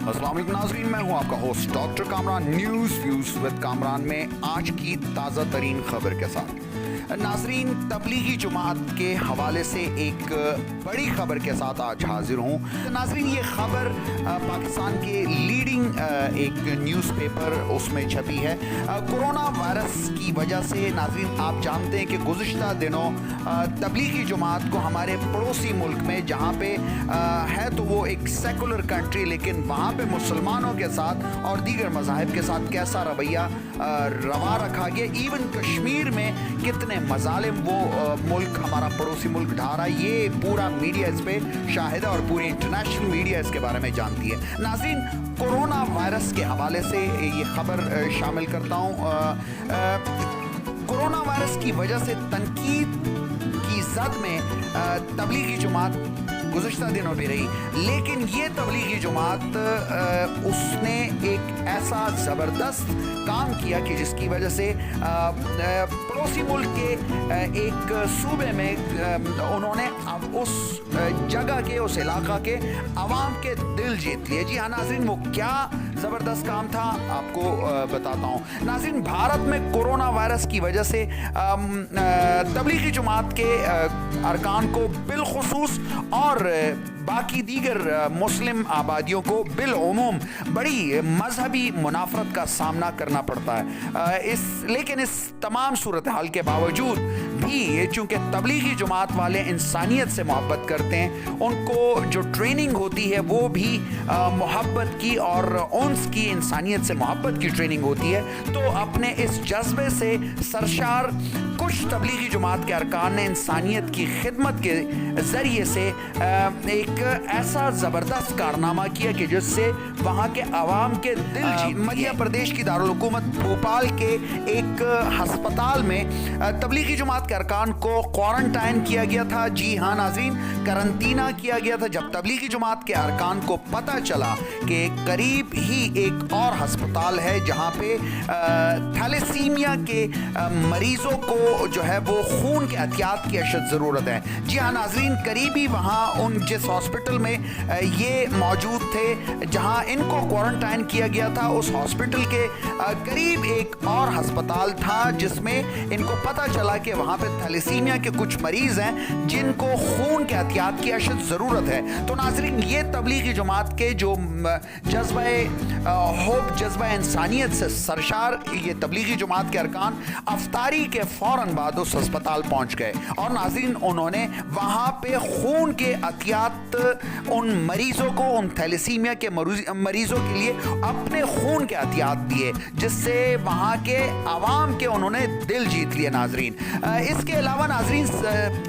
अस्सलाम वालेकुम नाज़रीन, मैं हूं आपका host doctor Kamran. News views with Kamran में आज की ताज़ा तरीन खबर के साथ नाज़रीन, तबलीगी जुमात के हवाले से एक बड़ी खबर के साथ आज हाजिर हूँ। नाज़रीन, ये खबर पाकिस्तान के लीडिंग एक न्यूज़पेपर उसमें छपी है। कोरोना वायरस की वजह से नाज़रीन, आप जानते हैं कि गुज़िश्ता दिनों तबलीगी जुमात को हमारे पड़ोसी मुल्क में, जहाँ पे है तो वो एक सेकुलर कंट्री, लेकिन वहाँ पे मुसलमानों के साथ और दीगर मज़ाहिब के साथ कैसा रवैया रवा रखा गया। इवन कश्मीर में कितने मजालिम वो मुल्क, हमारा पड़ोसी मुल्क ढा रहा है, ये पूरा मीडिया इस पे शाहिद है और पूरी इंटरनेशनल मीडिया इसके बारे में जानती है। नाज़रीन, कोरोना वायरस के हवाले से ये खबर शामिल करता हूँ। कोरोना वायरस की वजह से तनकीद की जद में तबलीगी जुमात गुज़िश्ता दिनों भी रही, लेकिन ये तबलीगी जुमात उसने एक ऐसा ज़बरदस्त काम किया कि जिसकी वजह से पड़ोसी मुल्क के एक सूबे में उन्होंने उस जगह के, उस इलाका के अवाम के दिल जीत लिए। जी हाँ नाज़रीन, वो क्या ज़बरदस्त काम था आपको बताता हूँ। नाज़रीन, भारत में कोरोना वायरस की वजह से तबलीगी जुमात के अरकान को बिलखुसूस और बाकी दीगर मुस्लिम आबादियों को बिलउमूम बड़ी मजहबी मुनाफरत का सामना करना पड़ता है। लेकिन इस तमाम सूरत हाल के बावजूद भी, चूँकि तबलीगी जुमात वाले इंसानियत से मोहब्बत करते हैं, उनको जो ट्रेनिंग होती है वो भी मोहब्बत की और उन्स की, इंसानियत से मोहब्बत की ट्रेनिंग होती है। तो अपने इस जज्बे से सरशार कुछ तबलीगी जुमात के अरकान ने इंसानियत की खिदमत के ज़रिए से एक ऐसा ज़बरदस्त कारनामा किया कि जिससे वहाँ के अवाम के दिल जीत। मध्य प्रदेश की दारुल हुकूमत भोपाल के एक हस्पताल में तबलीगी जुमात के अरकान को क्वारंटाइन किया गया था। जी हाँ नाज़रीन, करंटीना किया गया था। जब तबलीगी जुमात के अरकान को पता चला कि करीब ही एक और हस्पताल है जहाँ पे थैलेसीमिया के मरीज़ों को जो है वो खून के एहतियात की अशद ज़रूरत है। जी हाँ नाज़रीन, करीबी वहाँ उन जिस हॉस्पिटल में ये मौजूद थे जहाँ इनको क्वारंटाइन किया गया था, उस हॉस्पिटल के करीब एक और हस्पताल था जिसमें इनको पता चला कि वहाँ पे थैलेसीमिया के कुछ मरीज़ हैं जिनको खून के एहतियात की अशद ज़रूरत है। तो नाज़रीन, ये तबलीगी जुमात के जो जज्बा होप, जज्बा इंसानियत से सरशार ये तबलीगी जुमात के अरकान अफ्तारी के फ़ौरन बाद उस अस्पताल पहुँच गए और नाज़रीन, उन्होंने वहाँ पे खून के एहतियात उन मरीज़ों को, उन थैलेसीमिया के मरीज़ों के लिए अपने खून के एहतियात दिए, जिससे वहाँ के अवाम के उन्होंने दिल जीत लिए। नाज़रीन, इसके अलावा नाज़रीन,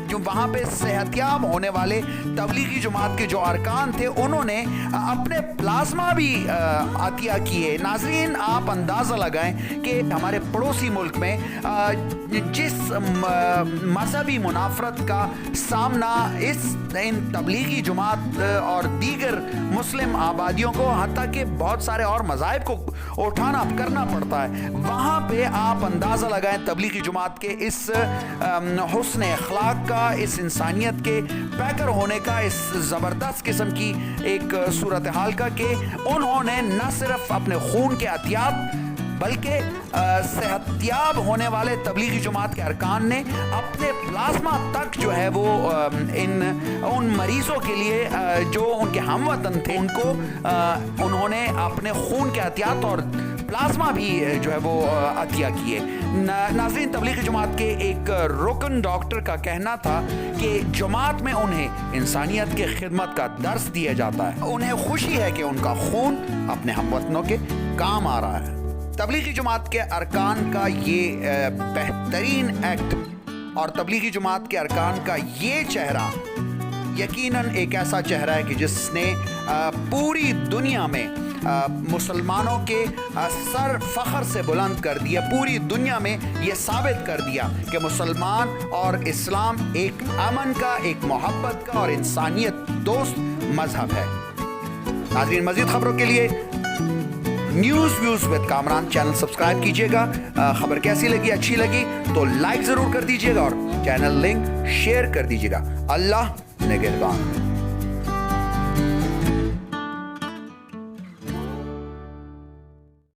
जो वहाँ पे सेहतियाब होने वाले तबलीगी जुमात के जो अरकान थे, उन्होंने अपने प्लाज्मा भी अतिया किए। नाज़रीन, आप अंदाज़ा लगाएं कि हमारे पड़ोसी मुल्क में जिस मजहबी मुनाफरत का सामना इन तबलीगी जुमात और दीगर मुस्लिम आबादियों को, हत्ता कि बहुत सारे और मज़ाहिब को उठाना करना पड़ता है, वहाँ पे आप अंदाज़ा लगाएं तबलीगी जुमात के इस हुस्न अखलाक का, इस इंसानियत के पैकर होने का, इस ज़बरदस्त किस्म की एक सूरत हाल का कि उन्होंने न सिर्फ अपने खून के एहतियात बल्कि सेहतियाब होने वाले तबलीगी जुमात के अरकान ने अपने प्लाज्मा तक जो है वो उन मरीज़ों के लिए जो उनके हमवतन थे, उनको उन्होंने अपने खून के एहतियात और प्लाज्मा भी जो है वो अतिया किए। नाज़रीन, तबलीगी जुमात के एक रुकन डॉक्टर का कहना था कि जुमात में उन्हें इंसानियत की खिदमत का दर्स दिया जाता है। उन्हें खुशी है कि उनका खून अपने हमवतनों के काम आ रहा है। तबलीगी जुमात के अरकान का ये बेहतरीन एक्ट और तबलीगी जुमात के अरकान का ये चेहरा यकीनन एक ऐसा चेहरा है कि जिसने पूरी दुनिया में मुसलमानों के सर फ़ख्र से बुलंद कर दिया। पूरी दुनिया में ये साबित कर दिया कि मुसलमान और इस्लाम एक अमन का, एक मोहब्बत का और इंसानियत दोस्त मजहब है। नाज़रीन, मज़ीद खबरों के लिए news views with Kamran channel subscribe कीजिएगा। खबर कैसी लगी, अच्छी लगी तो लाइक ज़रूर कर दीजिएगा और चैनल लिंक शेयर कर दीजिएगा। अल्लाह निगहबान।